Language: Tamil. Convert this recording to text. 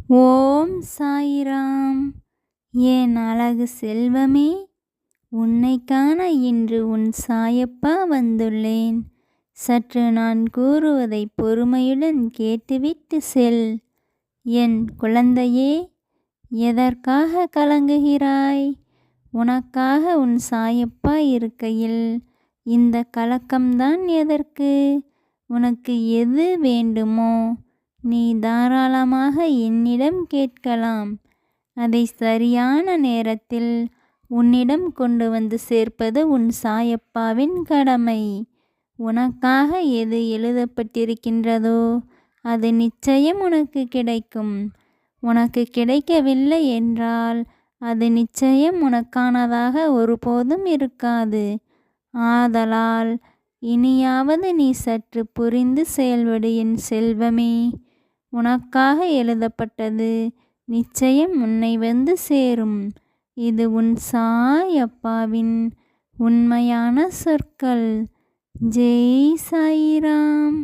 ஓம் சாயிராம். என் அழகு செல்வமே, உன்னை காண இன்று உன் சாயப்பா வந்துள்ளேன். சற்று நான் கூறுவதை பொறுமையுடன் கேட்டுவிட்டு செல். என் குழந்தையே, எதற்காக கலங்குகிறாய்? உனக்காக உன் சாயப்பா இருக்கையில் இந்த கலக்கம்தான் எதற்கு? உனக்கு எது வேண்டுமோ நீ தாராளமாக என்னிடம் கேட்கலாம். அதை சரியான நேரத்தில் உன்னிடம் கொண்டு வந்து சேர்ப்பது உன் சாயப்பாவின் கடமை. உனக்காக எது எழுதப்பட்டிருக்கின்றதோ அது நிச்சயம் உனக்கு கிடைக்கும். உனக்கு கிடைக்கவில்லை என்றால் அது நிச்சயம் உனக்கானதாக ஒருபோதும் இருக்காது. ஆதலால் இனியாவது நீ சற்று புரிந்து செயல்படு என் செல்வமே. உனக்காக எழுதப்பட்டது நிச்சயம் உன்னை வந்து சேரும். இது உன் சாயப்பாவின் உண்மையான சொற்கள். ஜெய் சாயிராம்.